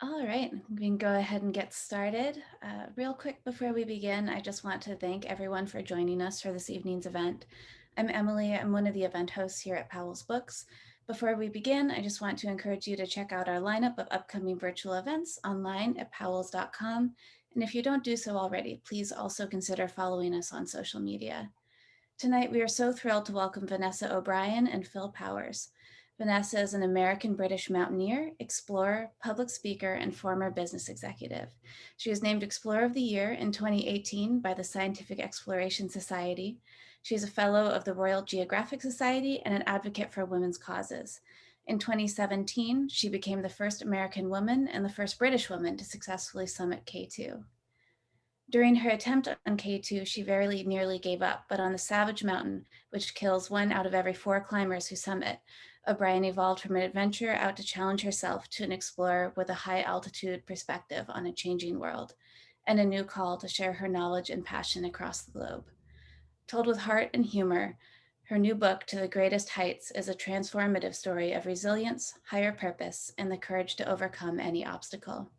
All right, we can go ahead and get started. Real quick before we begin, I just want to thank everyone for joining us for this evening's event. I'm Emily, I'm one of the event hosts here at Powell's Books. Before we begin, I just want to encourage you to check out our lineup of upcoming virtual events online at powells.com. And if you don't do so already, please also consider following us on social media. Tonight, we are so thrilled to welcome Vanessa O'Brien and Phil Powers. Vanessa is an American-British mountaineer, explorer, public speaker, and former business executive. She was named Explorer of the Year in 2018 by the Scientific Exploration Society. She is a fellow of the Royal Geographic Society and an advocate for women's causes. In 2017, she became the first American woman and the first British woman to successfully summit K2. During her attempt on K2, she very nearly gave up, but on the Savage Mountain, which kills 1 out of every 4 climbers who summit, O'Brien evolved from an adventurer out to challenge herself to an explorer with a high altitude perspective on a changing world, and a new call to share her knowledge and passion across the globe. Told with heart and humor, her new book, To the Greatest Heights, is a transformative story of resilience, higher purpose, and the courage to overcome any obstacle.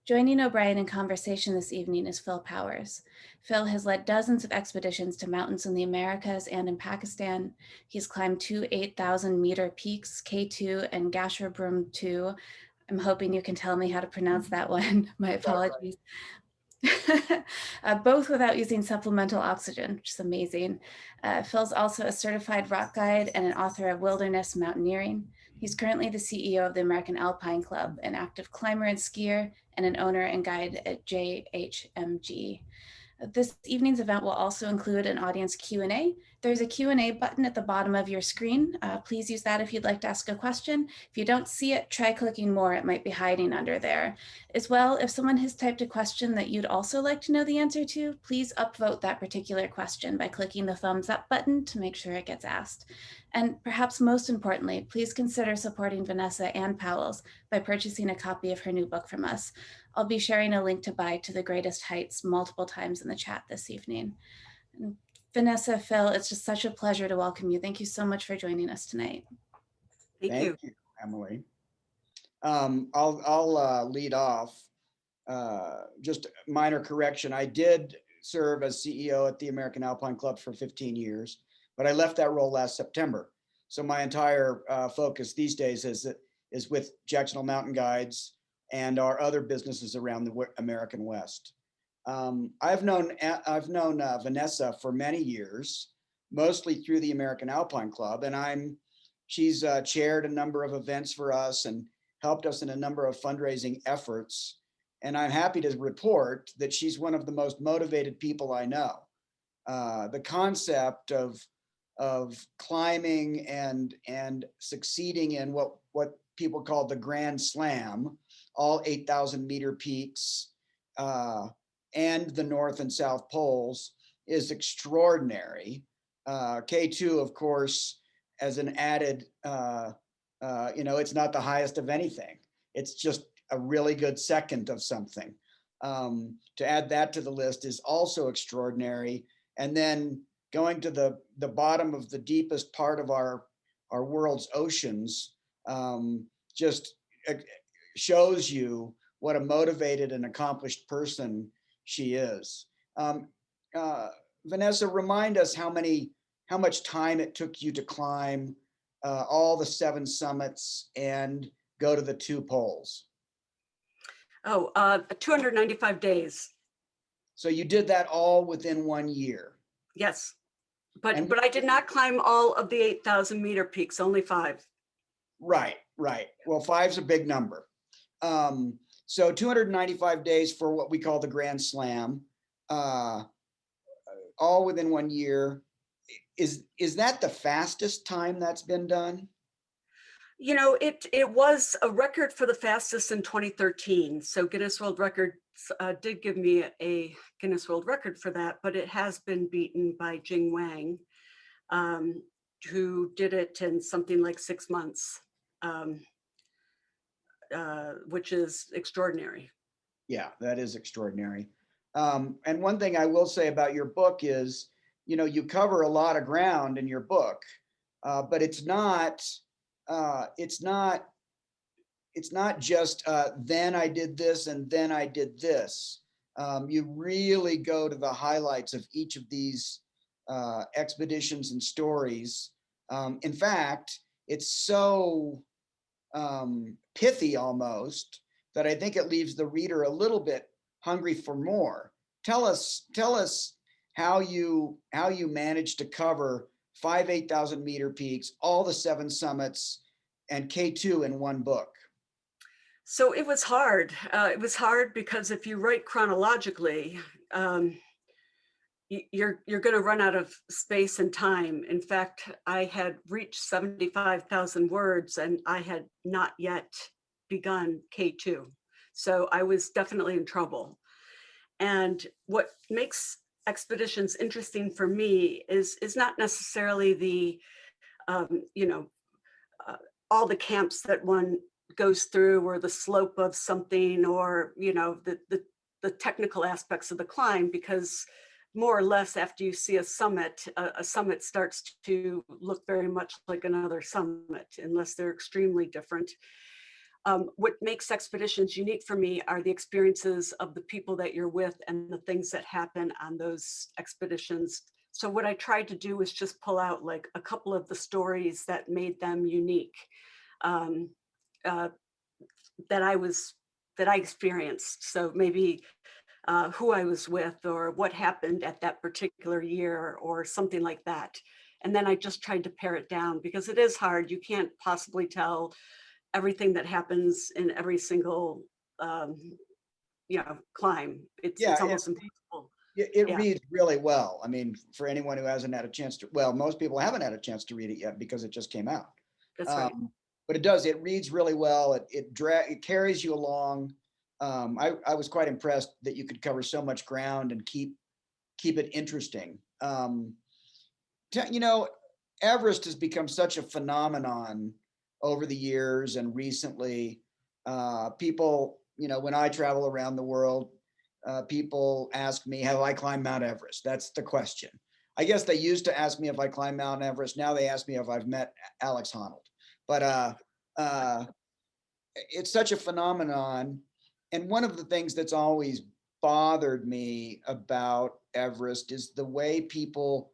Joining O'Brien in conversation this evening is Phil Powers. Phil has led dozens of expeditions to mountains in the Americas and in Pakistan. He's climbed 2 8,000-meter peaks, K2 and Gasherbrum 2. I'm hoping you can tell me how to pronounce that one. My apologies. Both without using supplemental oxygen, which is amazing. Phil's also a certified rock guide and an author of Wilderness Mountaineering. He's currently the CEO of the American Alpine Club, an active climber and skier, and an owner and guide at JHMG. This evening's event will also include an audience Q&A. There's a Q&A button at the bottom of your screen. Please use that if you'd like to ask a question. If you don't see it, try clicking more. It might be hiding under there. As well, if someone has typed a question that you'd also like to know the answer to, please upvote that particular question by clicking the thumbs up button to make sure it gets asked. And perhaps most importantly, please consider supporting Vanessa and Powell's by purchasing a copy of her new book from us. I'll be sharing a link to buy To the Greatest Heights multiple times in the chat this evening. And Vanessa, Phil, it's just such a pleasure to welcome you. Thank you so much for joining us tonight. Thank you, Emily. I'll lead off. Just a minor correction. I did serve as CEO at the American Alpine Club for 15 years, but I left that role last September. So my entire focus these days is with Jackson Hole Mountain Guides and our other businesses around the American West. I've known Vanessa for many years, mostly through the American Alpine Club, and she's chaired a number of events for us and helped us in a number of fundraising efforts. And I'm happy to report that she's one of the most motivated people I know. The concept of climbing and succeeding in what people call the Grand Slam, all 8,000-meter peaks, and the North and South Poles is extraordinary. K2, of course, as an added, it's not the highest of anything. It's just a really good second of something. To add that to the list is also extraordinary. And then going to the bottom of the deepest part of our world's oceans just shows you what a motivated and accomplished person she is. Vanessa, remind us how much time it took you to climb all the 7 summits and go to the 2 poles. 295 days. So you did that all within 1 year. Yes, but I did not climb all of the 8,000-meter peaks, only 5. Right. Well, 5's a big number. So 295 days for what we call the Grand Slam, all within 1 year. Is that the fastest time that's been done? You know, it was a record for the fastest in 2013. So Guinness World Record did give me a Guinness World Record for that, but it has been beaten by Jing Wang, who did it in something like 6 months, which is extraordinary. Yeah, that is extraordinary. And one thing I will say about your book is, you cover a lot of ground in your book, but it's not it's not just then I did this and then I did this. You really go to the highlights of each of these expeditions and stories. In fact, it's so pithy almost that I think it leaves the reader a little bit hungry for more. Tell us how you managed to cover 8,000 meter peaks, all the 7 summits, and K2 in one book. So it was hard. It was hard because if you write chronologically, you're going to run out of space and time. In fact, I had reached 75,000 words and I had not yet begun K2. So I was definitely in trouble. And what makes expeditions interesting for me is not necessarily the, you know, all the camps that one goes through or the slope of something or, you know, the technical aspects of the climb, because more or less after you see a summit starts to look very much like another summit unless they're extremely different. What makes expeditions unique for me are the experiences of the people that you're with and the things that happen on those expeditions. So what I tried to do was just pull out like a couple of the stories that made them unique, that I experienced. So maybe who I was with or what happened at that particular year or something like that. And then I just tried to pare it down because it is hard. You can't possibly tell everything that happens in every single climb. It's Yeah, almost impossible. it Yeah, reads really well. I mean, for anyone who hasn't had a chance to, well, most people haven't had a chance to read it yet because it just came out. that's right. But it reads really well. It carries you along. I was quite impressed that you could cover so much ground and keep it interesting. You know, Everest has become such a phenomenon over the years and recently. People, you know, when I travel around the world, people ask me, have I climbed Mount Everest? That's the question. I guess they used to ask me if I climbed Mount Everest. Now they ask me if I've met Alex Honnold. But it's such a phenomenon. And one of the things that's always bothered me about Everest is the way people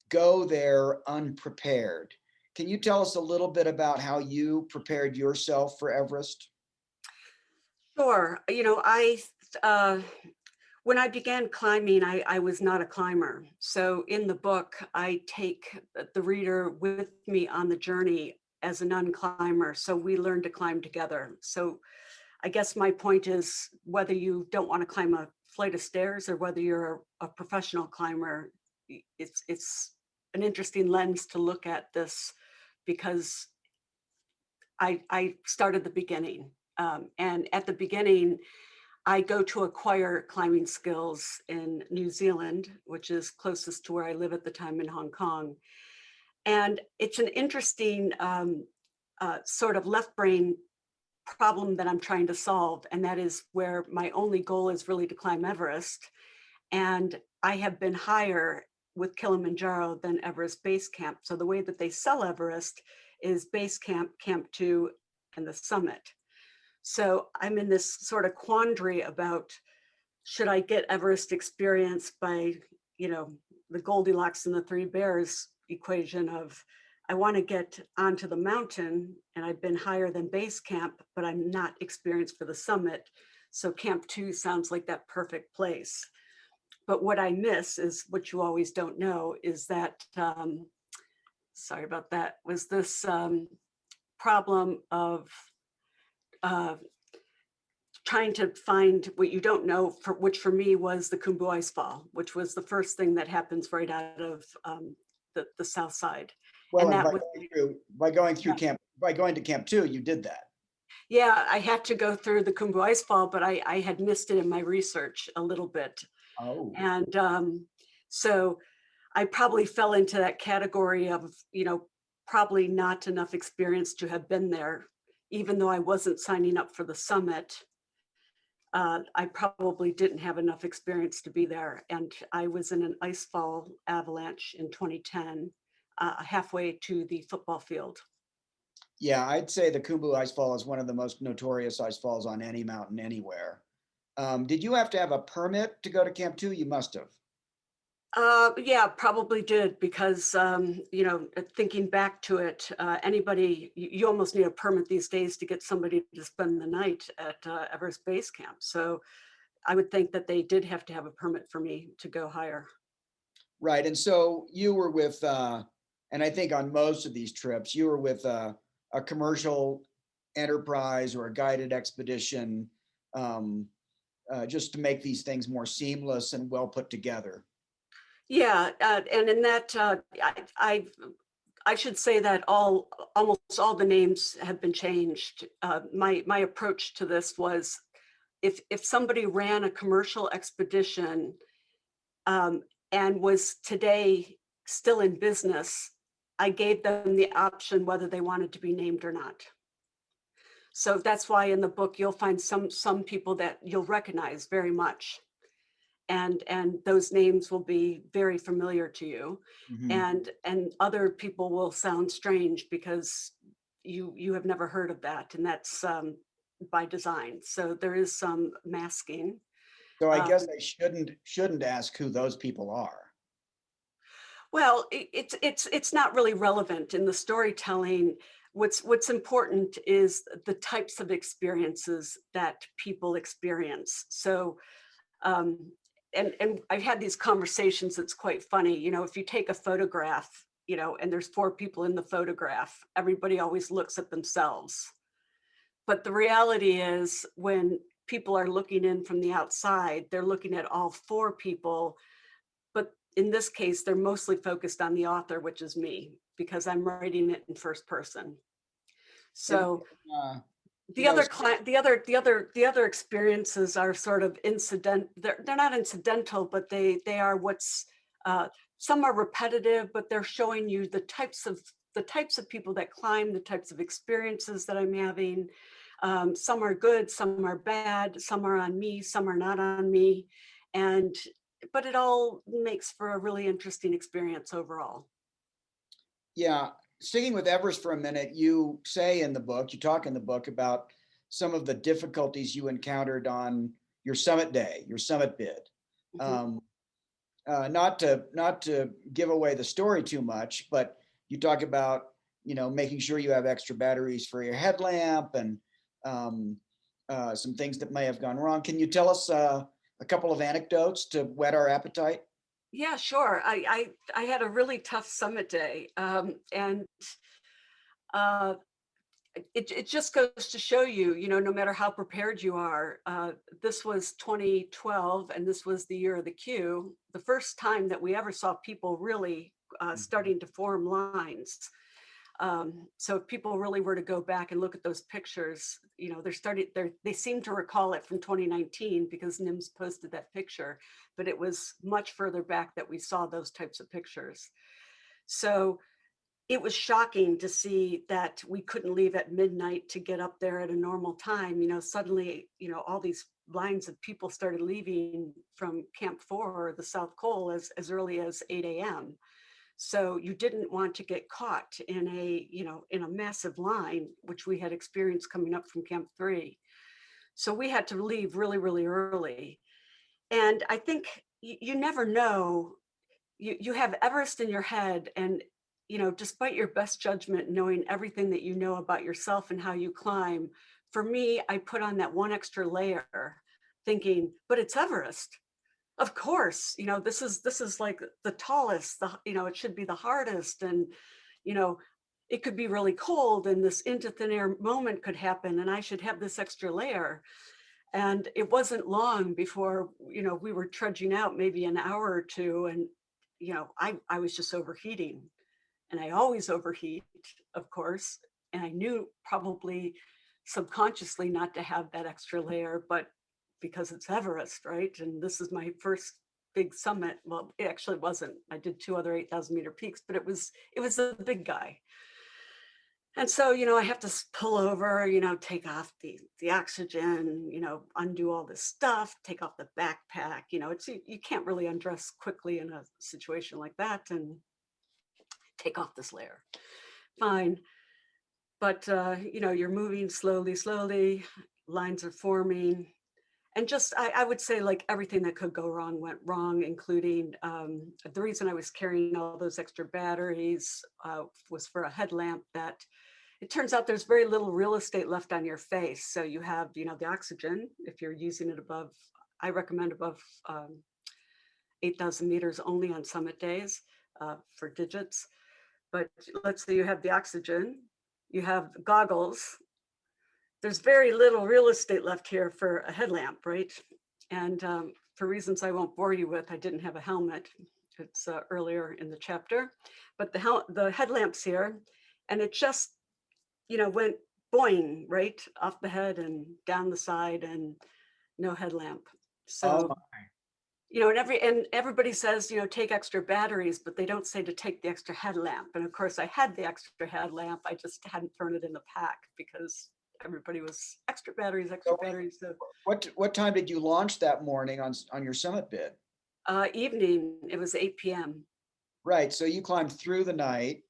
go there unprepared. Can you tell us a little bit about how you prepared yourself for Everest? Sure. You know, when I began climbing, I was not a climber. So in the book, I take the reader with me on the journey as a non-climber. So we learn to climb together. So I guess my point is whether you don't want to climb a flight of stairs or whether you're a professional climber, it's an interesting lens to look at this because I started the beginning. And at the beginning, I go to acquire climbing skills in New Zealand, which is closest to where I live at the time in Hong Kong. And it's an interesting sort of left brain problem that I'm trying to solve. And that is where my only goal is really to climb Everest. And I have been higher with Kilimanjaro than Everest Base Camp. So the way that they sell Everest is Base Camp, Camp 2, and the summit. So I'm in this sort of quandary about should I get Everest experience by, you know, the Goldilocks and the Three Bears equation of I want to get onto the mountain and I've been higher than base camp, but I'm not experienced for the summit. So Camp 2 sounds like that perfect place. But what I miss is what you always don't know is that, sorry about that, was this problem of trying to find what you don't know, which for me was the Khumbu Ice Fall, which was the first thing that happens right out of the south side. Well, And and that was by going through yeah. by going to Camp 2, you did that. Yeah, I had to go through the Khumbu Ice Fall, but I had missed it in my research a little bit. Oh. And so I probably fell into that category of, you know, probably not enough experience to have been there, even though I wasn't signing up for the summit. I probably didn't have enough experience to be there. And I was in an ice fall avalanche in 2010, halfway to the football field. Yeah, I'd say the Khumbu Icefall is one of the most notorious ice falls on any mountain anywhere. Did you have to have a permit to go to Camp 2? You must have. Yeah, probably did because, thinking back to it, anybody, you almost need a permit these days to get somebody to spend the night at Everest Base Camp. So I would think that they did have to have a permit for me to go higher. Right. And so you were with, and I think on most of these trips, you were with a commercial enterprise or a guided expedition, um, just to make these things more seamless and well put together. Yeah, and in that, I should say that almost all the names have been changed. My approach to this was, if somebody ran a commercial expedition and was today still in business, I gave them the option whether they wanted to be named or not. So that's why in the book you'll find some people that you'll recognize very much, and those names will be very familiar to you, Mhm. and other people will sound strange because you have never heard of that, and that's by design. So there is some masking. So I guess Um, I shouldn't ask who those people are. well, it's not really relevant in the storytelling. What's important is the types of experiences that people experience. So um, and I've had these conversations. It's quite funny. If you take a photograph, and there's four people in the photograph, everybody always looks at themselves. But the reality is, when people are looking in from the outside, they're looking at all four people. But in this case, they're mostly focused on the author, which is me, because I'm writing it in first person. And, So uh, you the know, other client, the other experiences are sort of incident. They're not incidental, but they are what's. Some are repetitive, but they're showing you the types of people that climb, the types of experiences that I'm having. Some are good, some are bad, some are on me, some are not on me, and but it all makes for a really interesting experience overall. yeah, sticking with Everest for a minute, you say in the book, you talk in the book about some of the difficulties you encountered on your summit day, your summit bid. Mhm. Um, not to give away the story too much, but you talk about making sure you have extra batteries for your headlamp and um, some things that may have gone wrong. Can you tell us a couple of anecdotes to whet our appetite? Yeah, sure. I had a really tough summit day, and uh, it just goes to show you, no matter how prepared you are. This was 2012, and this was the year of the Q, the first time that we ever saw people really starting to form lines. So if people really were to go back and look at those pictures, they seem to recall it from 2019 because NIMS posted that picture, but it was much further back that we saw those types of pictures. So it was shocking to see that we couldn't leave at midnight to get up there at a normal time. Suddenly, all these lines of people started leaving from Camp 4, the South Col, as early as 8 a.m. So you didn't want to get caught in a massive line, which we had experienced coming up from Camp 3. So we had to leave really, really early. And I think you never know. You have Everest in your head, and despite your best judgment, knowing everything that you know about yourself and how you climb, for me, I put on that one extra layer, thinking, but it's Everest. Of course, this is like the tallest, it should be the hardest, and you know it could be really cold, and this into thin air moment could happen, and I should have this extra layer. And it wasn't long before we were trudging out, maybe an hour or two, and I was just overheating, and I always overheat, of course, and I knew probably subconsciously not to have that extra layer, but because it's Everest, right? And this is my first big summit. Well, it actually wasn't. I did two other 8,000-meter peaks, but it was a big guy. And so, I have to pull over, take off the oxygen, undo all this stuff, take off the backpack. You can't really undress quickly in a situation like that and take off this layer. Fine. but you know, you're moving slowly, lines are forming. And just, I would say like everything that could go wrong went wrong, including the reason I was carrying all those extra batteries was for a headlamp that it turns out there's very little real estate left on your face. So you have, you know, the oxygen, if you're using it above, I recommend above 8,000 meters only on summit days for digits. But let's say you have the oxygen, you have goggles, there's very little real estate left here for a headlamp, right? And for reasons I won't bore you with, I didn't have a helmet. It's earlier in the chapter, but the headlamp's here, and it just, you know, went boing right off the head and down the side, and no headlamp. Oh, So, you know, and everybody says, you know, take extra batteries, but they don't say to take the extra headlamp. And of course, I had the extra headlamp. I just hadn't thrown it in the pack because everybody was extra batteries, extra so batteries. So what time did you launch that morning on your summit bid? evening, it was 8 p.m. Right. So you climbed through the night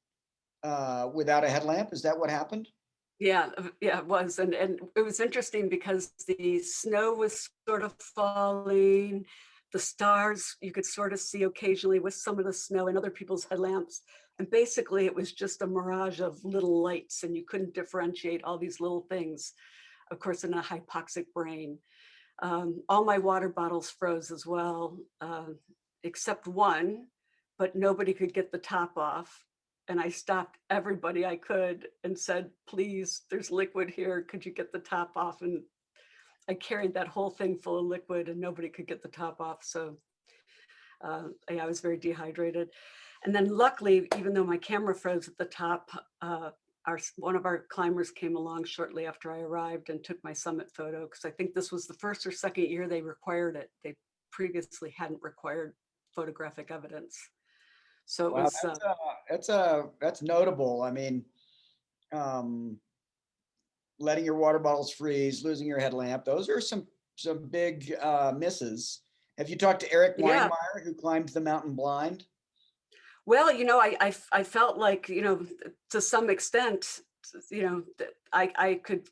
without a headlamp. Is that what happened? Yeah, yeah, it was. And it was interesting because the snow was sort of falling. The stars you could sort of see occasionally with some of the snow and other people's headlamps. And basically it was just a mirage of little lights, and you couldn't differentiate all these little things, of course, in a hypoxic brain. All my water bottles froze as well, except one, but nobody could get the top off. And I stopped everybody I could and said, please, there's liquid here. Could you get the top off? And I carried that whole thing full of liquid and nobody could get the top off. So yeah, I was very dehydrated. And then luckily, even though my camera froze at the top, one of our climbers came along shortly after I arrived and took my summit photo, because I think this was the first or second year they required it. They previously hadn't required photographic evidence. So it Wow, was, that's notable. I mean, um, letting your water bottles freeze, losing your headlamp, those are some big misses. Have you talked to Eric yeah. Weinmeier, who climbed the mountain blind? Well, you know, I felt like, you know, to some extent, you know, I could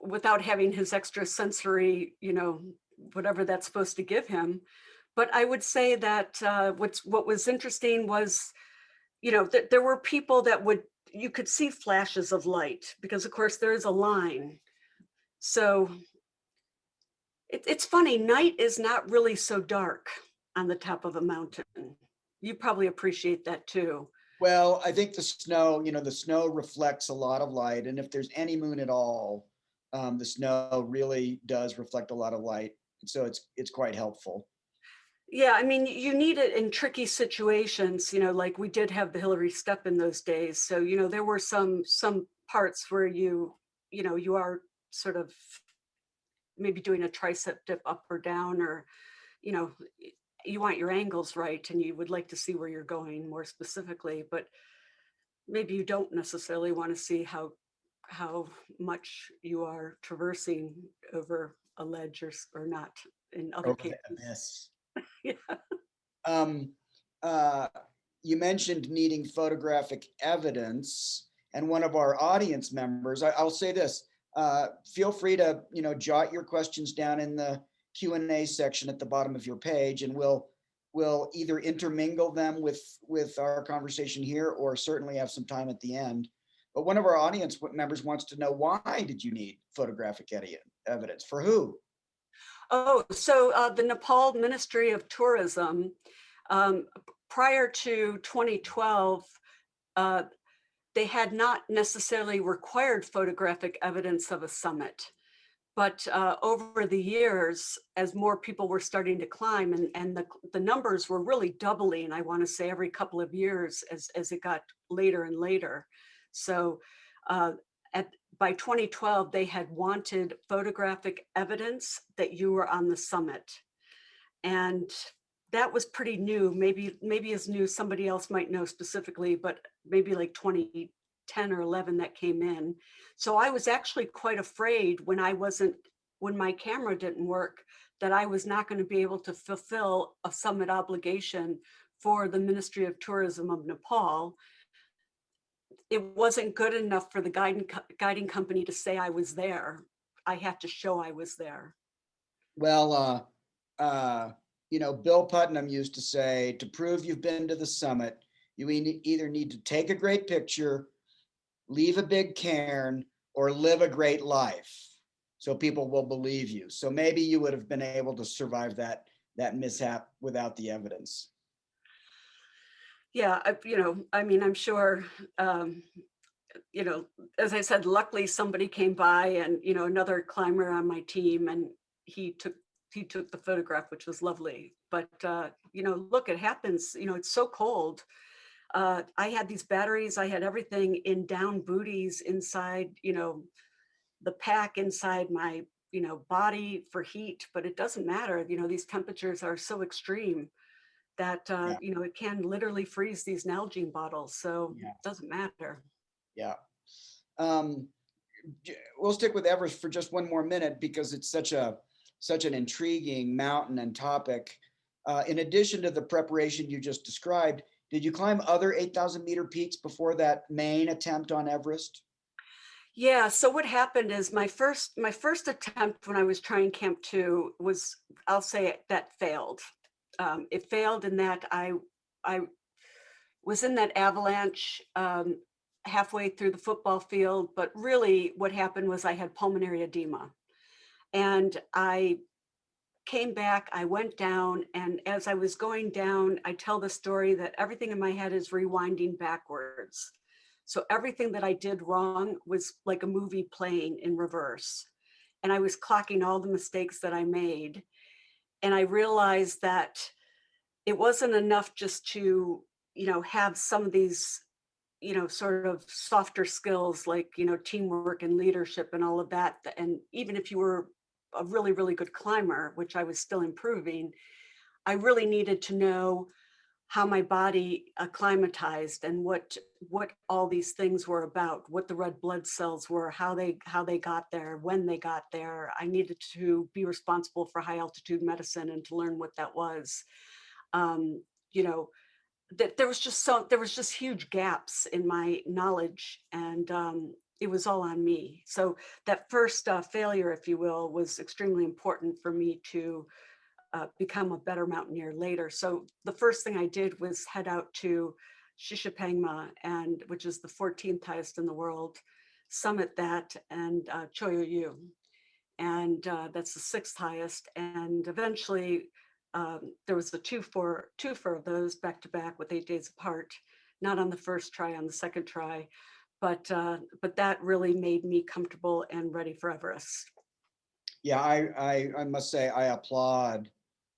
without having his extra sensory, you know, whatever that's supposed to give him. But I would say that what was interesting was, you know, there were people that you could see flashes of light because of course there is a line. So it's funny, night is not really so dark on the top of a mountain. You probably appreciate that too. Well, I think the snow, the snow reflects a lot of light, and if there's any moon at all, the snow really does reflect a lot of light. So it's quite helpful. Yeah, I mean, you need it in tricky situations, you know, like we did have the Hillary step in those days. So, you know, there were some parts where you know, you are sort of maybe doing a tricep dip up or down, or, you know, you want your angles right and you would like to see where you're going more specifically, but maybe you don't necessarily want to see how much you are traversing over a ledge or not in other Over the cases. abyss. Yeah. Um, you mentioned needing photographic evidence, and one of our audience members, I'll say this, feel free to, jot your questions down in the Q&A section at the bottom of your page, and we'll either intermingle them with our conversation here, or certainly have some time at the end. But one of our audience members wants to know, why did you need photographic evidence? For who? Oh, so the Nepal Ministry of Tourism, prior to 2012, they had not necessarily required photographic evidence of a summit. But over the years, as more people were starting to climb, and the numbers were really doubling, I want to say every couple of years as it got later and later. So by 2012, they had wanted photographic evidence that you were on the summit. And that was pretty new, maybe as new, somebody else might know specifically, but maybe like 2010 or 11 that came in. So I was actually quite afraid when my camera didn't work, that I was not going to be able to fulfill a summit obligation for the Ministry of Tourism of Nepal. it wasn't good enough for the guiding company to say I was there. I had to show I was there. Well, Bill Putnam used to say, to prove you've been to the summit, you either need to take a great picture, leave a big cairn, or live a great life, so people will believe you. So maybe you would have been able to survive that mishap without the evidence. Yeah, I'm sure, as I said, luckily somebody came by, and, another climber on my team, and he took the photograph, which was lovely. But, look, it happens, it's so cold. I had these batteries, I had everything in down booties inside, the pack inside my, body for heat, but it doesn't matter. These temperatures are so extreme that, Yeah, it can literally freeze these Nalgene bottles. So yeah, it doesn't matter. yeah. Um, we'll stick with Everest for just one more minute because it's such an intriguing mountain and topic. In addition to the preparation you just described, did you climb other 8,000 meter peaks before that main attempt on Everest? Yeah. So what happened is my first attempt when I was trying Camp 2 was, I'll say it, that failed. It failed in that I was in that avalanche halfway through the football field, but really what happened was I had pulmonary edema, and I came back, I went down, and as I was going down, I tell the story that everything in my head is rewinding backwards. So everything that I did wrong was like a movie playing in reverse. And I was clocking all the mistakes that I made. And I realized that it wasn't enough just to, have some of these, sort of softer skills like, teamwork and leadership and all of that. And even if you were a really, really good climber, which I was still improving, I really needed to know how my body acclimatized and what all these things were about, what the red blood cells were, how they got there, when they got there. I needed to be responsible for high altitude medicine and to learn what that was. Um, you know, that there was just huge gaps in my knowledge, and it was all on me. So that first failure, if you will, was extremely important for me to become a better mountaineer later. So the first thing I did was head out to Shishapangma, and which is the 14th highest in the world, summit that, and Choyoyu, and that's the 6th highest. And eventually, there was a twofer of those back to back with 8 days apart, not on the first try, on the second try, but that really made me comfortable and ready for Everest. Yeah, I must say I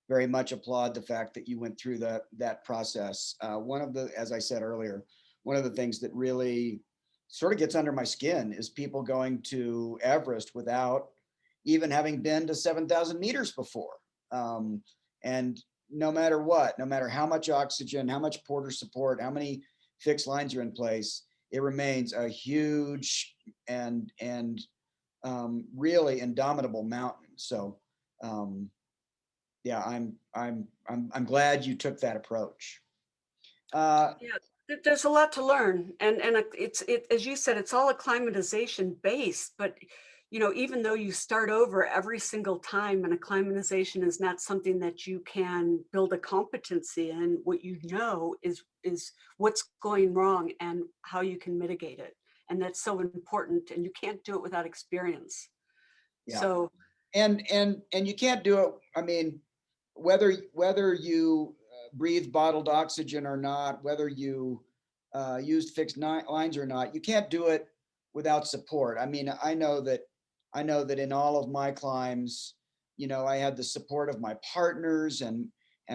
very much applaud the fact that you went through that process. As I said earlier, one of the things that really sort of gets under my skin is people going to Everest without even having been to 7,000 meters before. And no matter what, no matter how much oxygen, how much porter support, how many fixed lines are in place, it remains a huge and really indomitable mountain. So yeah, I'm glad you took that approach. Yeah, there's a lot to learn, and it as you said, it's all acclimatization based. But even though you start over every single time, and acclimatization is not something that you can build a competency in, what is what's going wrong and how you can mitigate it, and that's so important. And you can't do it without experience. Yeah, So and you can't do it. I mean, whether you breathe bottled oxygen or not, whether you used fixed lines or not, you can't do it without support. I mean, I know that in all of my climbs, I had the support of my partners and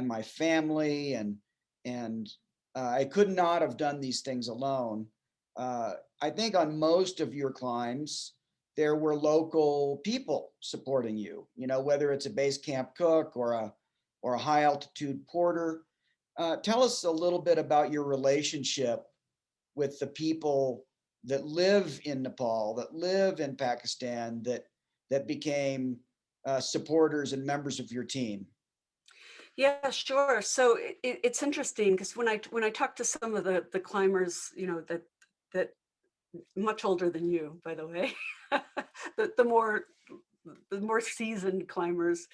my family, and I could not have done these things alone. I think on most of your climbs, there were local people supporting you, whether it's a base camp cook or a high altitude porter. Tell us a little bit about your relationship with the people that live in Nepal, that live in Pakistan, that became supporters and members of your team. yeah, sure. So it's interesting because when I talk to some of the climbers, that much older than you, by the way, the more seasoned climbers,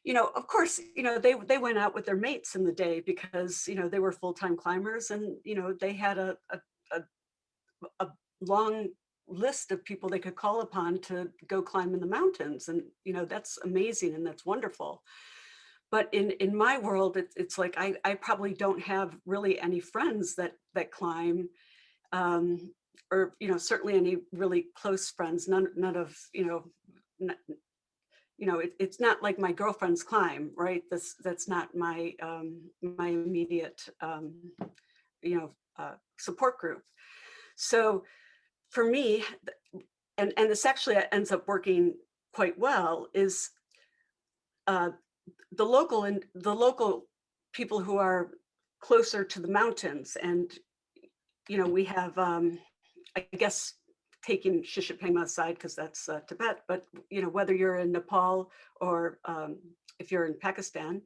of course, they went out with their mates in the day because, they were full-time climbers, and, they had a, a long list of people they could call upon to go climb in the mountains. And, that's amazing and that's wonderful. But in my world, it's like I probably don't have really any friends that climb, um, or certainly any really close friends. None of n- it's not like my girlfriends climb, right? That's not my immediate you know support group. So for me, and this actually ends up working quite well, is uh, the local people who are closer to the mountains. And we have, I guess, taking Shishapangma aside because that's Tibet, but whether you're in Nepal or if you're in Pakistan,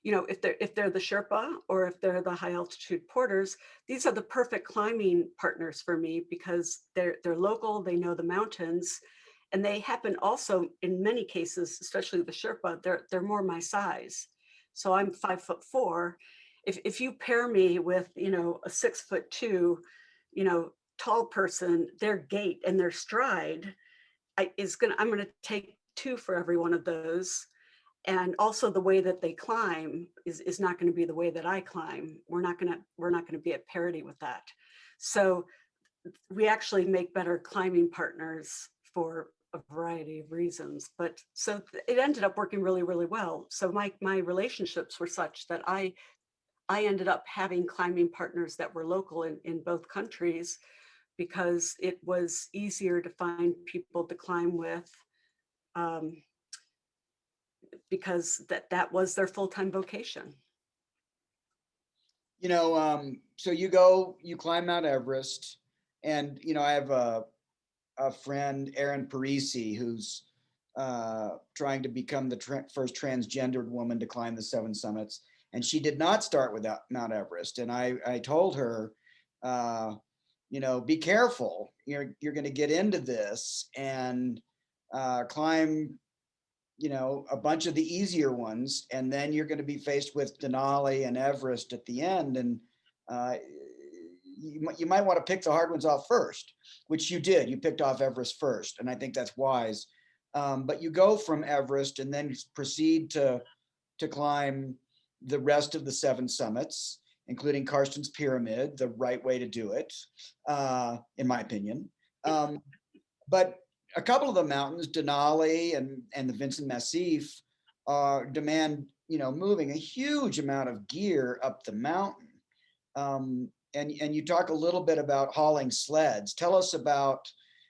if they're the Sherpa or if they're the high altitude porters, these are the perfect climbing partners for me because they're local, they know the mountains, and they happen also in many cases, especially the Sherpa, they're more my size. So I'm 5'4". If you pair me with a 6'2", tall person, their gait and their stride I'm gonna take two for every one of those. And also the way that they climb is not going to be the way that I climb. We're not going to be at parity with that. So we actually make better climbing partners for a variety of reasons. But so it ended up working really, really well. So my relationships were such that I ended up having climbing partners that were local in both countries because it was easier to find people to climb with. Um, because that was their full-time vocation. So you climb Mount Everest, and I have a friend, Erin Parisi, who's trying to become the first transgendered woman to climb the 7 summits, and she did not start with Mount Everest. And I told her, be careful. You're going to get into this and climb a bunch of the easier ones, and then you're going to be faced with Denali and Everest at the end, and you might want to pick the hard ones off first, which you did. You picked off Everest first, and I think that's wise. But you go from Everest and then proceed to climb the rest of the 7 summits, including Karsten's Pyramid, the right way to do it, in my opinion. But a couple of the mountains, Denali and the Vincent Massif, demand moving a huge amount of gear up the mountain. And you talk a little bit about hauling sleds. Tell us about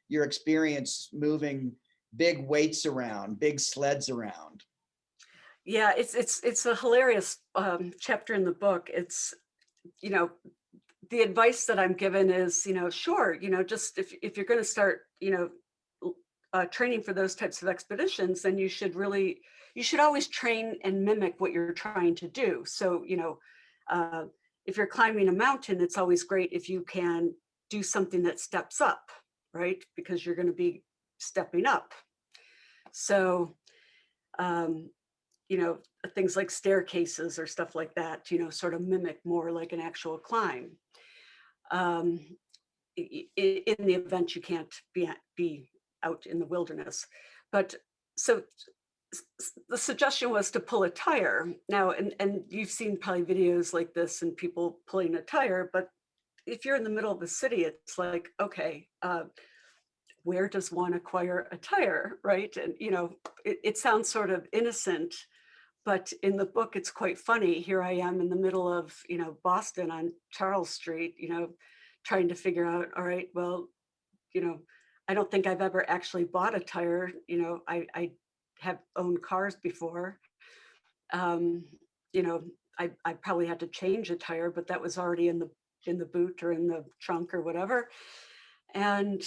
your experience moving big weights around, big sleds around. Yeah, it's a hilarious chapter in the book. It's the advice that I'm given is sure, just if you're going to start training for those types of expeditions, then you should always train and mimic what you're trying to do. So if you're climbing a mountain, it's always great if you can do something that steps up, right? Because you're going to be stepping up. So things like staircases or stuff like that, sort of mimic more like an actual climb. In the event you can't be out in the wilderness. But so the suggestion was to pull a tire. Now, and you've seen probably videos like this and people pulling a tire, but if you're in the middle of a city, it's like, okay, where does one acquire a tire, right? And, it sounds sort of innocent, but in the book, it's quite funny. Here I am in the middle of, Boston on Charles Street, trying to figure out, all right, well, I don't think I've ever actually bought a tire. I have owned cars before. I probably had to change a tire, but that was already in the boot or in the trunk or whatever. And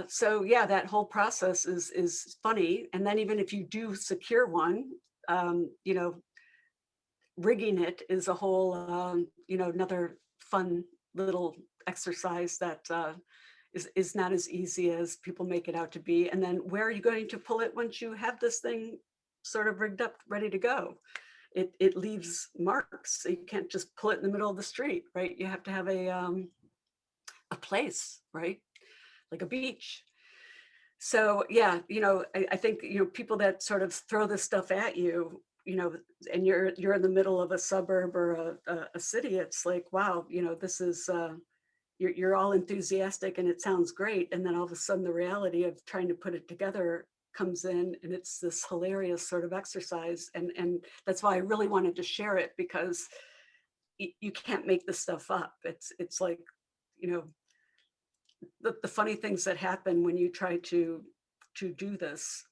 so, yeah, that whole process is funny. And then even if you do secure one, rigging it is a whole, another fun little exercise that is not as easy as people make it out to be. And then where are you going to pull it once you have this thing sort of rigged up, ready to go? It leaves marks. So you can't just pull it in the middle of the street, right? You have to have a place, right? Like a beach. So yeah, I think, people that sort of throw this stuff at you, and you're in the middle of a suburb or a city, it's like, wow, this is, you're all enthusiastic and it sounds great. And then all of a sudden the reality of trying to put it together comes in, and it's this hilarious sort of exercise. And that's why I really wanted to share it, because you can't make this stuff up. It's like, the funny things that happen when you try to do this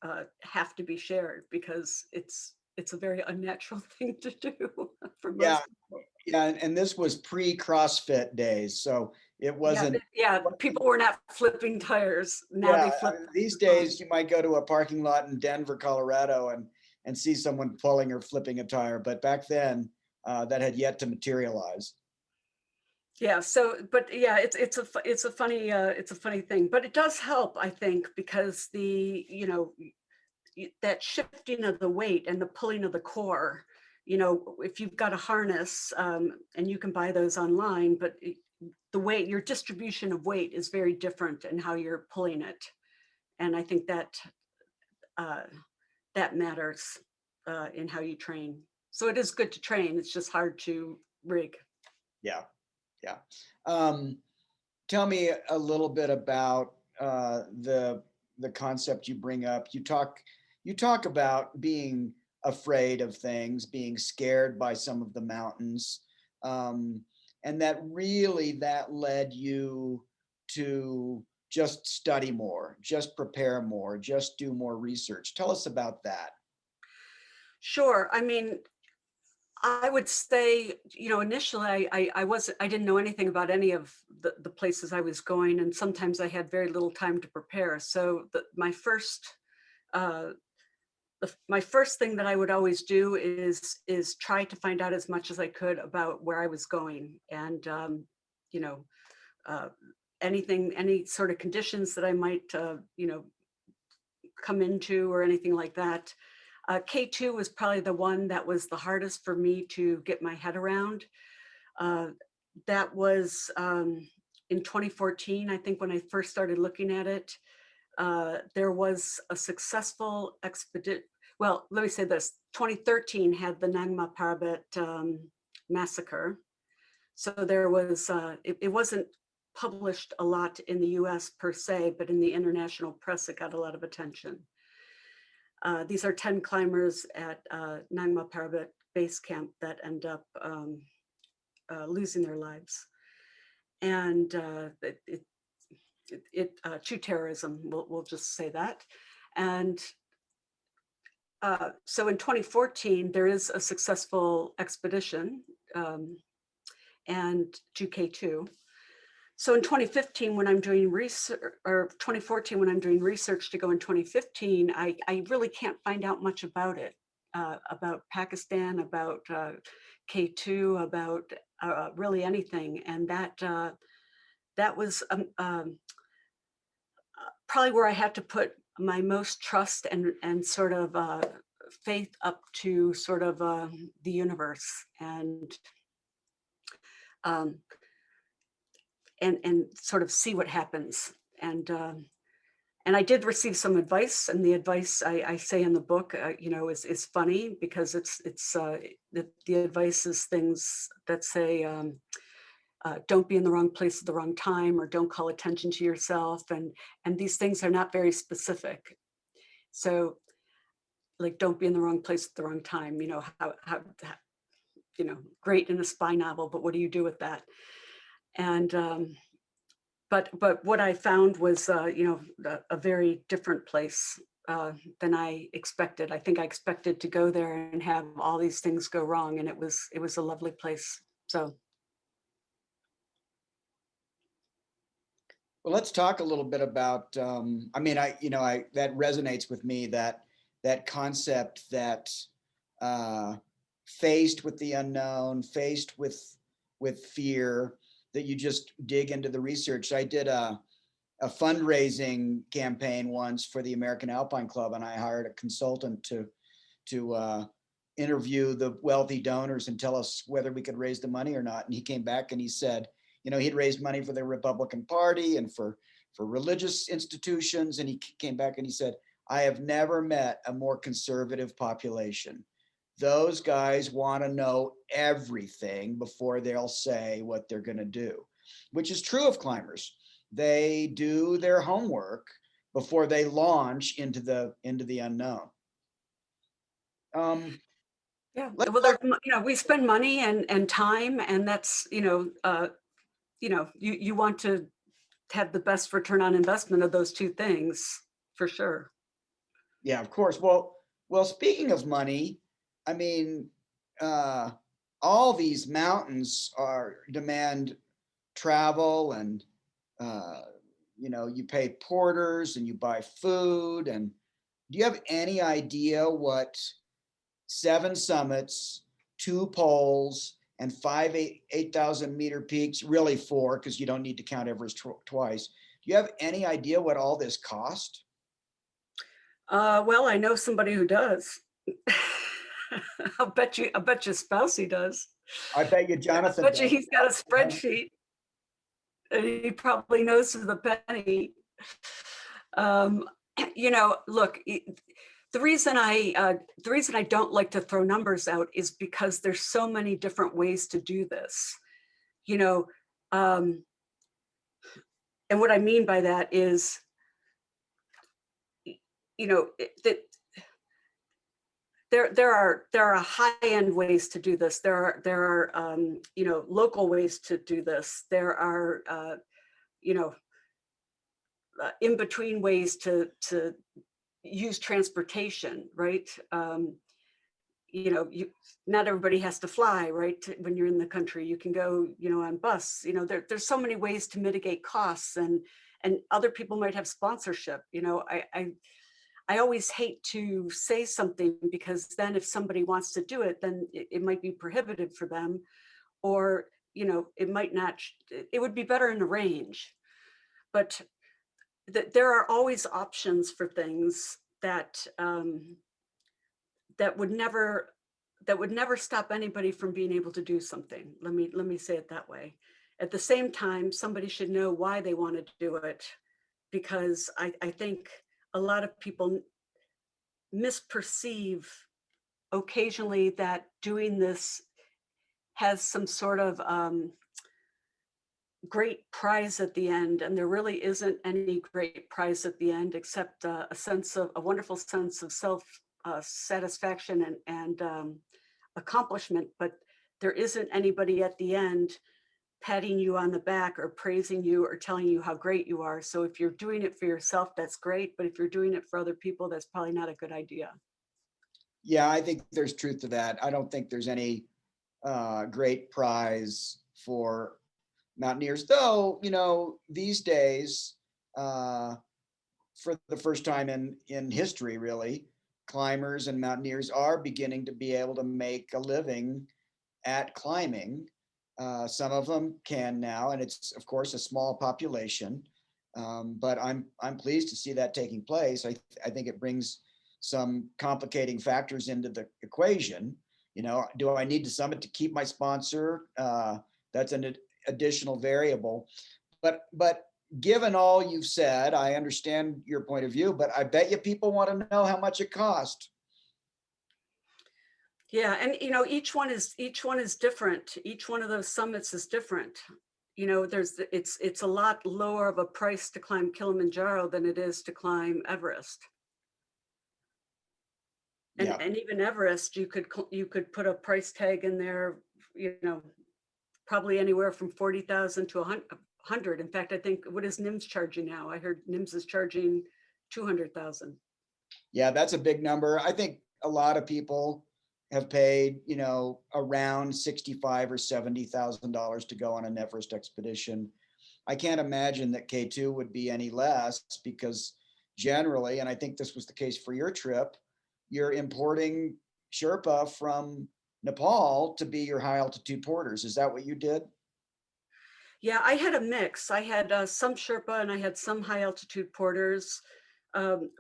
have to be shared, because it's a very unnatural thing to do for Yeah, most people. yeah, and this was pre-CrossFit days, so it wasn't. Yeah, people were not flipping tires. Now Yeah, they flip. these days you might go to a parking lot in Denver, Colorado, and see someone pulling or flipping a tire, but back then that had yet to materialize. Yeah, so but yeah, it's a funny thing, but it does help, I think, because that shifting of the weight and the pulling of the core, if you've got a harness, and you can buy those online, but the weight, your distribution of weight is very different in how you're pulling it. And I think that that matters in how you train. So it is good to train. It's just hard to rig. Yeah, yeah. Tell me a little bit about the concept you bring up. You talk about being afraid of things, being scared by some of the mountains, and that led you to just study more, just prepare more, just do more research. Tell us about that. Sure. I mean, I would say, initially I didn't know anything about any of the places I was going, and sometimes I had very little time to prepare. So uh, my first thing that I would always do is try to find out as much as I could about where I was going, and you know, uh, any sort of conditions that I might come into or anything like that. K2 was probably the one that was the hardest for me to get my head around. Uh, that was in 2014, I think, when I first started looking at it. There was a successful expedition. Well, let me say this. 2013 had the Nangma Parbat massacre. So there was, it wasn't published a lot in the US per se, but in the international press, it got a lot of attention. These are 10 climbers at Nangma Parbat base camp that end up losing their lives. And true terrorism, we'll just say that. And so in 2014, there is a successful expedition and to K2. So in 2015, when I'm doing research, or 2014, when I'm doing research to go in 2015, I really can't find out much about it, about Pakistan, about K2, about really anything. And that was probably where I had to put my most trust and sort of faith up to sort of the universe, and sort of see what happens. And I did receive some advice, and the advice I say in the book, is funny, because the advice is things that say, don't be in the wrong place at the wrong time, or don't call attention to yourself, and these things are not very specific. So, like, don't be in the wrong place at the wrong time. How great in a spy novel, but what do you do with that? And but what I found was a very different place than I expected. I think I expected to go there and have all these things go wrong, and it was a lovely place. So. Well, let's talk a little bit about. That resonates with me, that concept that faced with the unknown, faced with fear, that you just dig into the research. I did a fundraising campaign once for the American Alpine Club, and I hired a consultant to interview the wealthy donors and tell us whether we could raise the money or not. And he came back and he said, he'd raised money for the Republican Party and for religious institutions. And he came back and he said, I have never met a more conservative population. Those guys want to know everything before they'll say what they're going to do, which is true of climbers. They do their homework before they launch into the unknown. Yeah, well, we spend money and time, and that's, you want to have the best return on investment of those two things, for sure. Yeah, of course. Well, speaking of money, I mean, all these mountains demand travel, and you pay porters and you buy food. And do you have any idea what 7 summits, 2 poles, and 8,000 meter peaks, really 4, because you don't need to count Everest twice. Do you have any idea what all this cost? Well, I know somebody who does. I'll bet you Spousey does. I bet you Jonathan. I bet you he's got a spreadsheet, and he probably knows to the penny. Look, the reason I don't like to throw numbers out is because there's so many different ways to do this, and what I mean by that is, that there are high-end ways to do this. There are local ways to do this. There are in between ways to use transportation, right? Not everybody has to fly, right? When you're in the country, you can go, on bus. There's so many ways to mitigate costs, and other people might have sponsorship. I always hate to say something, because then if somebody wants to do it, then it might be prohibitive for them, or it might not. It would be better in the range, but there are always options for things that that would never stop anybody from being able to do something. Let me say it that way. At the same time, somebody should know why they want to do it, because I think a lot of people misperceive occasionally that doing this has some sort of great prize at the end, and there really isn't any great prize at the end, except a wonderful sense of self satisfaction and accomplishment. But there isn't anybody at the end patting you on the back or praising you or telling you how great you are. So if you're doing it for yourself, that's great. But if you're doing it for other people, that's probably not a good idea. Yeah, I think there's truth to that. I don't think there's any great prize for mountaineers, though, these days, for the first time in history, really, climbers and mountaineers are beginning to be able to make a living at climbing. Some of them can now, and it's of course a small population, but I'm pleased to see that taking place. I think it brings some complicating factors into the equation. Do I need to summit to keep my sponsor? That's an additional variable. But given all you've said, I understand your point of view, but I bet you people want to know how much it cost. Yeah, and each one is different. Each one of those summits is different. It's a lot lower of a price to climb Kilimanjaro than it is to climb Everest. And, yeah. And even Everest, you could put a price tag in there, probably anywhere from 40,000 to 100. In fact, I think, what is NIMS charging now? I heard NIMS is charging 200,000. Yeah, that's a big number. I think a lot of people have paid, around $65,000 or $70,000 to go on an Everest expedition. I can't imagine that K2 would be any less, because generally, and I think this was the case for your trip, you're importing Sherpa from Nepal to be your high altitude porters. Is that what you did? Yeah, I had a mix. I had some Sherpa and I had some high altitude porters.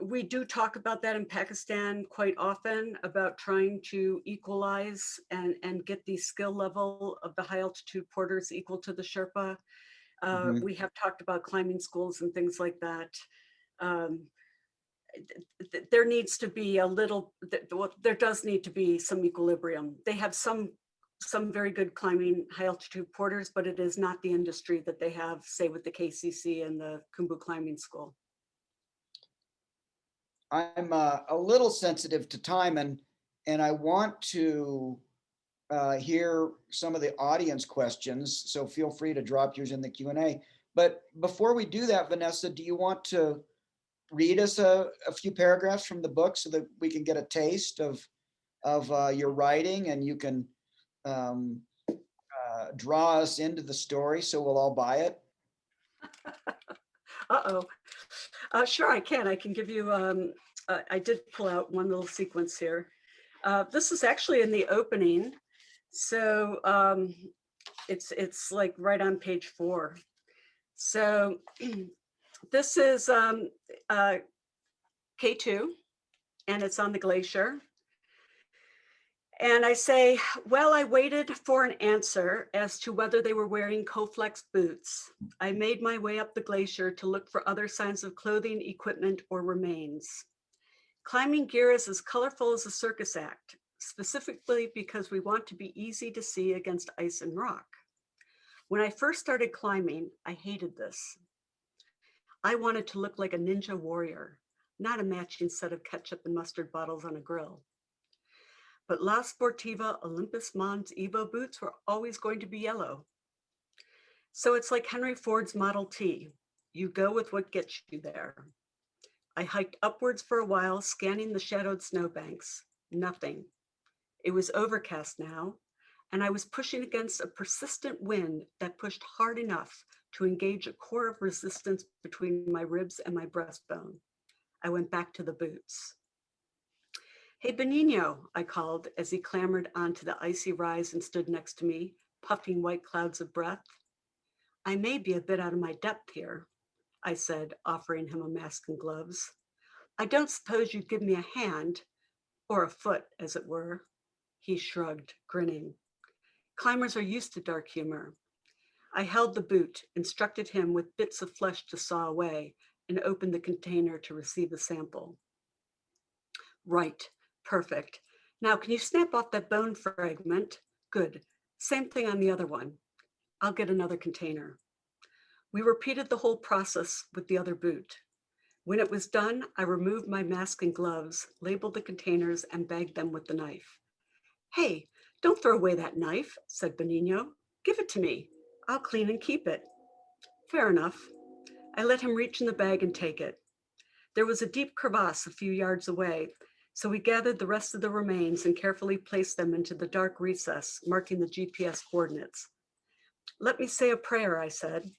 We do talk about that in Pakistan quite often, about trying to equalize and get the skill level of the high altitude porters equal to the Sherpa. Mhm. We have talked about climbing schools and things like that. Um, there needs to be a little, well, there does need to be some equilibrium. They have some very good climbing high altitude porters, but it is not the industry that they have, say, with the KCC and the Kumbu Climbing School. I'm a little sensitive to time, and I want to hear some of the audience questions. So feel free to drop yours in the Q&A. But before we do that, Vanessa, do you want to read us a few paragraphs from the book so that we can get a taste of your writing, and you can draw us into the story so we'll all buy it? Uh-oh. Sure, I can. I can give you, I did pull out one little sequence here. This is actually in the opening. So it's like right on page 4. So this is K2, and it's on the glacier. And I say, well, I waited for an answer as to whether they were wearing Koflex boots. I made my way up the glacier to look for other signs of clothing, equipment, or remains. Climbing gear is as colorful as a circus act, specifically because we want to be easy to see against ice and rock. When I first started climbing, I hated this. I wanted to look like a ninja warrior, not a matching set of ketchup and mustard bottles on a grill. But La Sportiva Olympus Mons Evo boots were always going to be yellow. So it's like Henry Ford's Model T. You go with what gets you there. I hiked upwards for a while, scanning the shadowed snowbanks. Nothing. It was overcast now, and I was pushing against a persistent wind that pushed hard enough to engage a core of resistance between my ribs and my breastbone. I went back to the boots. Hey, Benigno, I called as he clambered onto the icy rise and stood next to me, puffing white clouds of breath. I may be a bit out of my depth here, I said, offering him a mask and gloves. I don't suppose you'd give me a hand, or a foot, as it were. He shrugged, grinning. Climbers are used to dark humor. I held the boot, instructed him with bits of flesh to saw away, and opened the container to receive the sample. Right, perfect. Now, can you snap off that bone fragment? Good. Same thing on the other one. I'll get another container. We repeated the whole process with the other boot. When it was done, I removed my mask and gloves, labeled the containers, and bagged them with the knife. Hey, don't throw away that knife, said Benigno. Give it to me. I'll clean and keep it. Fair enough. I let him reach in the bag and take it. There was a deep crevasse a few yards away, so we gathered the rest of the remains and carefully placed them into the dark recess, marking the GPS coordinates. Let me say a prayer, I said.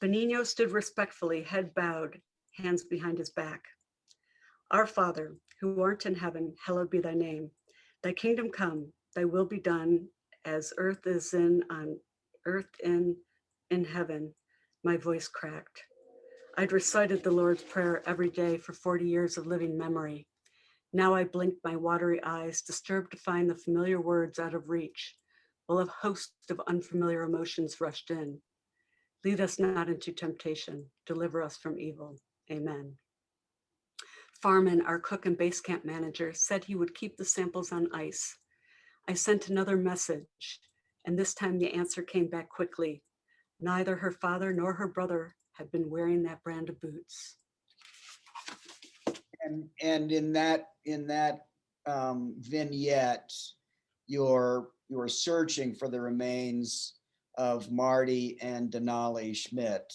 Benigno stood respectfully, head bowed, hands behind his back. Our Father, who art in heaven, hallowed be thy name. Thy kingdom come, thy will be done, as earth is on earth in heaven. My voice cracked. I'd recited the Lord's Prayer every day for 40 years of living memory. Now I blinked my watery eyes, disturbed to find the familiar words out of reach, while a host of unfamiliar emotions rushed in. Lead us not into temptation, deliver us from evil. Amen. Farman, our cook and base camp manager, said he would keep the samples on ice. I sent another message, and this time the answer came back quickly. Neither her father nor her brother had been wearing that brand of boots. And in that vignette, you're searching for the remains of Marty and Denali Schmidt,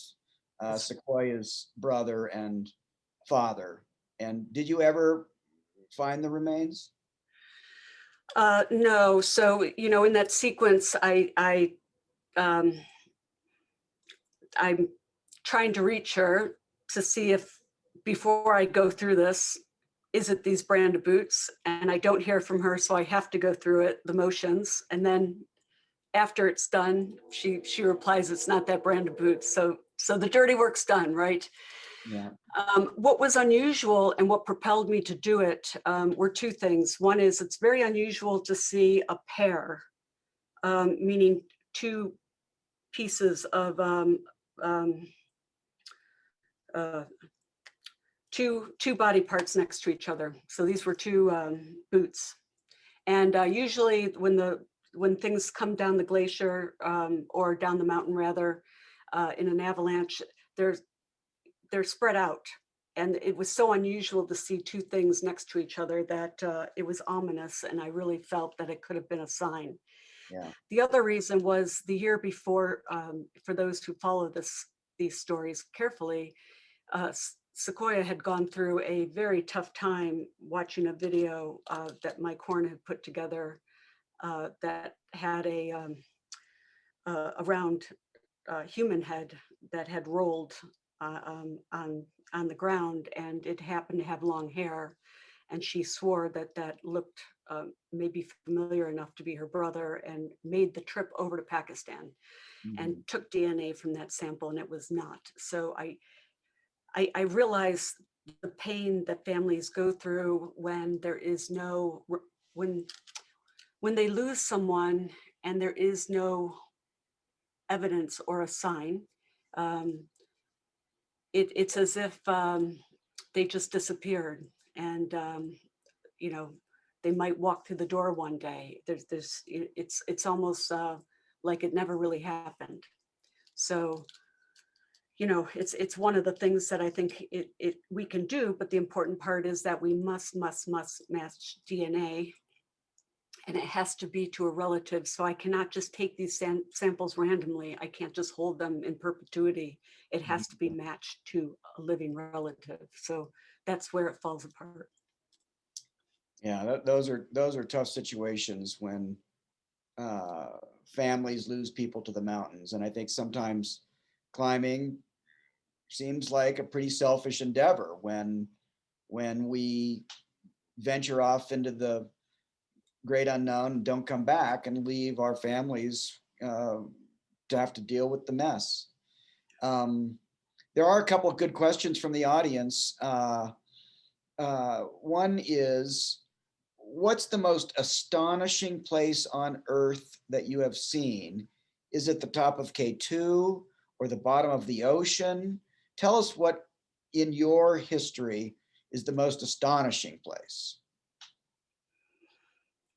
Sequoia's brother and father. And did you ever find the remains? No. So, in that sequence, I'm trying to reach her to see if, before I go through this, is it these brand of boots? And I don't hear from her, so I have to go through it, the motions. And then after it's done, she replies, it's not that brand of boots. So the dirty work's done, right? Yeah. What was unusual and what propelled me to do it were two things. One is it's very unusual to see a pair, meaning two pieces of two body parts next to each other. So these were two boots. And usually when things come down the glacier or down the mountain rather, in an avalanche, they're spread out. And it was so unusual to see two things next to each other that it was ominous. And I really felt that it could have been a sign. Yeah. The other reason was the year before, for those who follow these stories carefully, Sequoia had gone through a very tough time watching a video that Mike Horn had put together that had a round human head that had rolled on the ground, and it happened to have long hair. And she swore that looked maybe familiar enough to be her brother, and made the trip over to Pakistan and took DNA from that sample, and it was not. So I realize the pain that families go through when there is no, when they lose someone and there is no evidence or a sign. It's as if they just disappeared, and you know, they might walk through the door one day. It's almost like it never really happened. So, you know, it's one of the things that I think we can do, but the important part is that we must match DNA, and it has to be to a relative. So I cannot just take these samples randomly. I can't just hold them in perpetuity. It has to be matched to a living relative. So that's where it falls apart. Yeah, those are tough situations when families lose people to the mountains, and I think sometimes climbing seems like a pretty selfish endeavor when we venture off into the great unknown and don't come back and leave our families to have to deal with the mess. There are a couple of good questions from the audience. One is, what's the most astonishing place on Earth that you have seen? Is it the top of K2 or the bottom of the ocean? Tell us what in your history is the most astonishing place.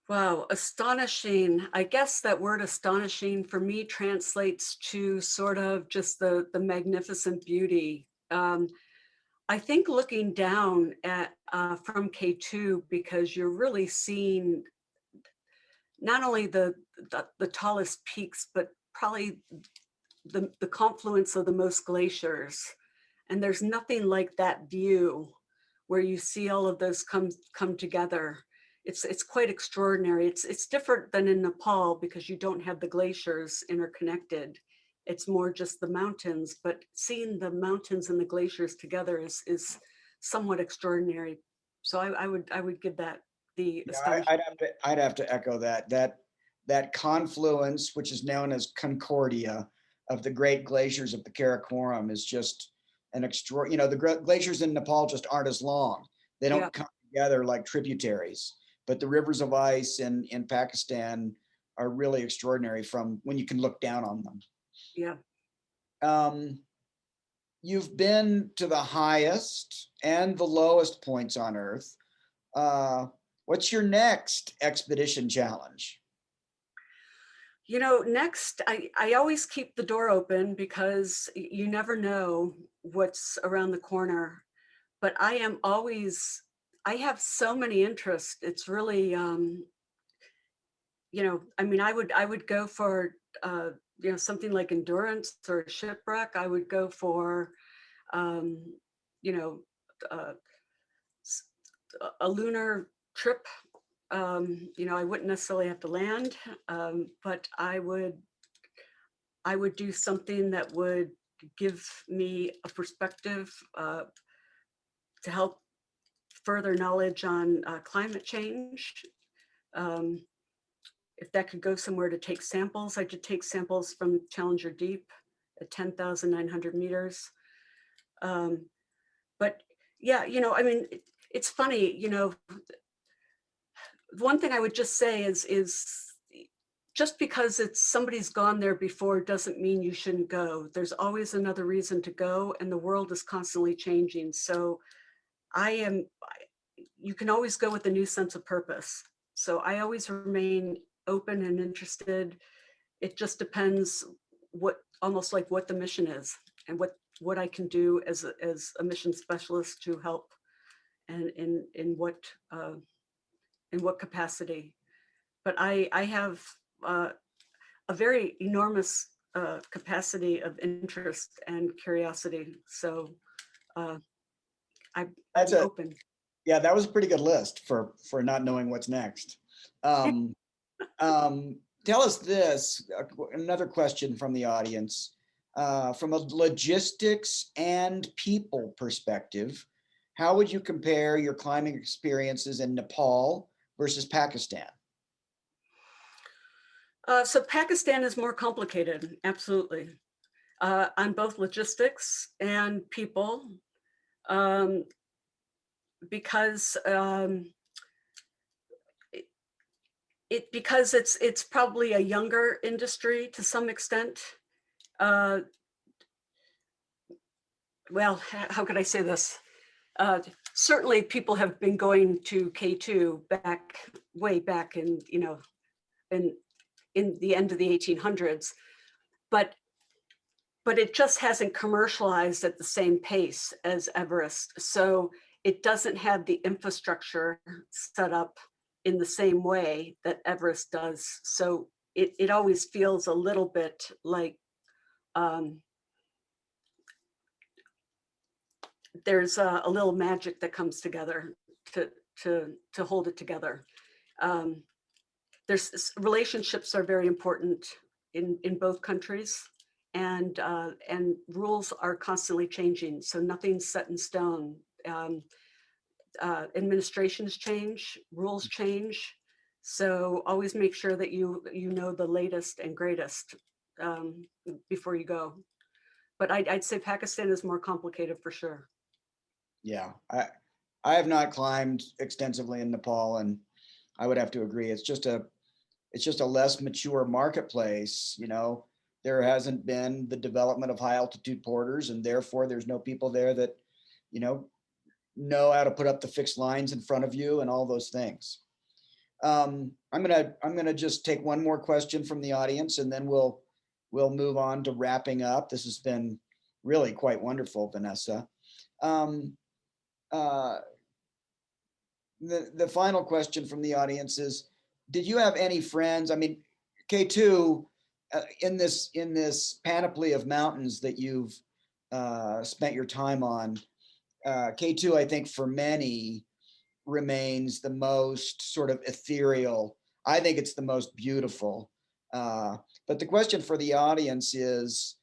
Wow, astonishing. I guess that word astonishing for me translates to sort of just the magnificent beauty. I think looking down at from K2, because you're really seeing not only the tallest peaks, but probably the confluence of the most glaciers. And there's nothing like that view where you see all of those come together. It's quite extraordinary. It's different than in Nepal because you don't have the glaciers interconnected. It's more just the mountains, but seeing the mountains and the glaciers together is somewhat extraordinary. So I would give that the Yeah, I'd have to echo that confluence, which is known as Concordia, of the great glaciers of the Karakoram, is just an extra. You know, the glaciers in Nepal just aren't as long. They don't come together like tributaries, but the rivers of ice in Pakistan are really extraordinary from when you can look down on them. Yeah. You've been to the highest and the lowest points on Earth. What's your next expedition challenge? You know, next, I always keep the door open because you never know what's around the corner. But I have so many interests. It's really, you know, I mean, I would go for, you know, something like endurance or shipwreck. I would go for, you know, uh, a lunar trip. You know, I wouldn't necessarily have to land, but I would do something that would give me a perspective to help further knowledge on climate change. if that could go somewhere to take samples, I did take samples from Challenger Deep at 10,900 meters. But yeah, I mean, it's funny, one thing I would just say is just because somebody's gone there before doesn't mean you shouldn't go. There's always another reason to go, and the world is constantly changing. So you can always go with a new sense of purpose. So I always remain open and interested. It just depends almost like what the mission is and what I can do as a mission specialist to help, and in what capacity. But I have a very enormous capacity of interest and curiosity. So I'm open. Yeah, that was a pretty good list for not knowing what's next. Tell us this, another question from the audience. From a logistics and people perspective, how would you compare your climbing experiences in Nepal versus Pakistan? So Pakistan is more complicated, absolutely, on both logistics and people, because because it's probably a younger industry to some extent. Well, how could I say this? Certainly people have been going to K2 way back in, in the end of the 1800s, but it just hasn't commercialized at the same pace as Everest. So it doesn't have the infrastructure set up in the same way that Everest does. So it always feels a little bit like there's a little magic that comes together to hold it together. There's relationships are very important in both countries, and rules are constantly changing. So nothing's set in stone. Administrations change, rules change. So always make sure that you know the latest and greatest before you go. But I'd say Pakistan is more complicated for sure. Yeah, I have not climbed extensively in Nepal, and I would have to agree. It's just a less mature marketplace. There hasn't been the development of high altitude porters, and therefore there's no people there that know how to put up the fixed lines in front of you and all those things. I'm gonna just take one more question from the audience, and then we'll move on to wrapping up. This has been really quite wonderful, Vanessa. The final question from the audience is, did you have any friends? I mean, K2, in this panoply of mountains that you've spent your time on, K2, I think for many remains the most sort of ethereal. I think it's the most beautiful. But the question for the audience is,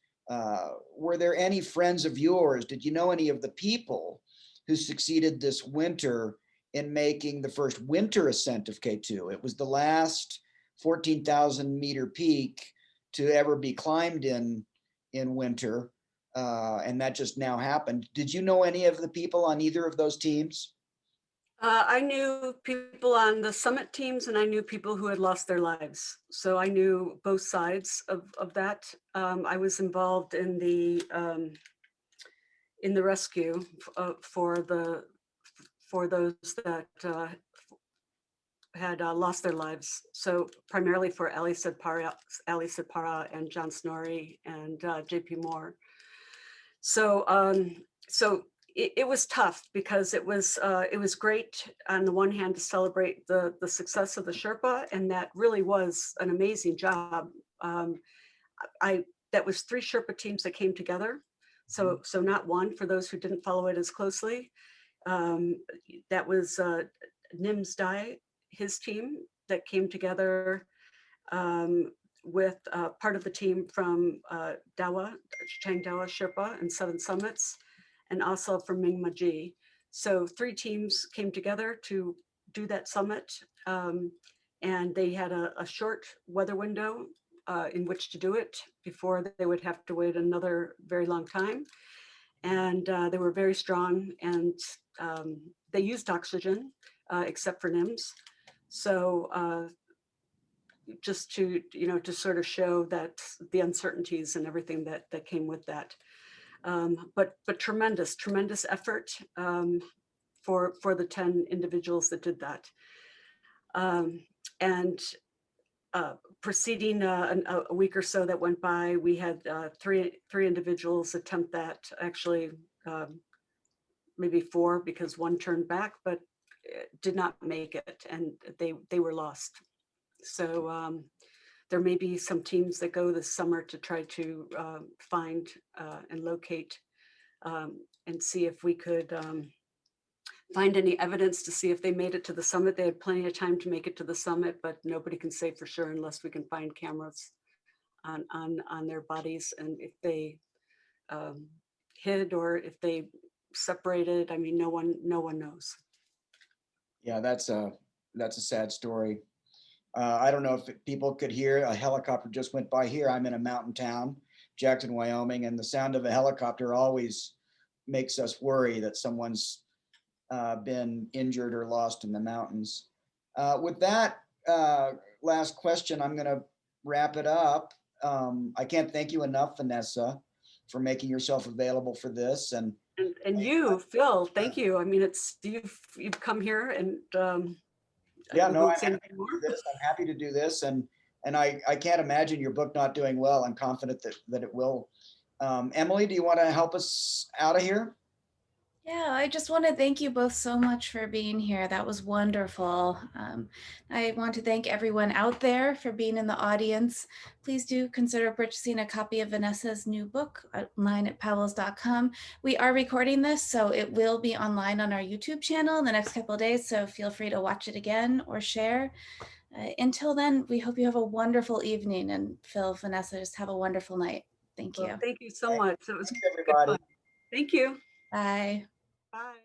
were there any friends of yours? Did you know any of the people who succeeded this winter in making the first winter ascent of K2? It was the last 14,000 meter peak to ever be climbed in winter. And that just now happened. Did you know any of the people on either of those teams? I knew people on the summit teams, and I knew people who had lost their lives. So I knew both sides of that. I was involved in the rescue for those that had lost their lives. So primarily for Ali Sidpara and John Snorri and JP Moore. So it was tough because it was great on the one hand to celebrate the success of the Sherpa, and that really was an amazing job. That was 3 Sherpa teams that came together. So not one, for those who didn't follow it as closely. That was Nim's Dai, his team, that came together with part of the team from Dawa, Chang Dawa Sherpa and 7 Summits, and also from Mingmaji. So 3 teams came together to do that summit. and they had a short weather window in which to do it before they would have to wait another very long time. And they were very strong, and they used oxygen except for NIMS. So just to, to sort of show that the uncertainties and everything that came with that. But tremendous effort for the 10 individuals that did that. And preceding a week or so that went by, we had three individuals attempt that. Actually, maybe 4, because one turned back, but did not make it, and they were lost. So there may be some teams that go this summer to try to find and locate and see if we could find any evidence to see if they made it to the summit. They had plenty of time to make it to the summit, but nobody can say for sure unless we can find cameras on their bodies, and if they hid or if they separated. I mean, no one knows. Yeah, that's a sad story. I don't know if people could hear, a helicopter just went by here. I'm in a mountain town, Jackson, Wyoming, and the sound of a helicopter always makes us worry that someone's been injured or lost in the mountains. With that last question, I'm going to wrap it up. I can't thank you enough, Vanessa, for making yourself available for this. And you, Phil, thank you. I mean, it's you've come here, and yeah, no, I'm happy to do this, and I can't imagine your book not doing well. I'm confident that it will. Emily, do you want to help us out of here? Yeah, I just want to thank you both so much for being here. That was wonderful. I want to thank everyone out there for being in the audience. Please do consider purchasing a copy of Vanessa's new book online at powells.com. We are recording this, so it will be online on our YouTube channel in the next couple of days, so feel free to watch it again or share. Until then, we hope you have a wonderful evening, and Phil, Vanessa, just have a wonderful night. Thank you. Thank you so much. It was everybody. good fun. Thank you. Bye. Bye.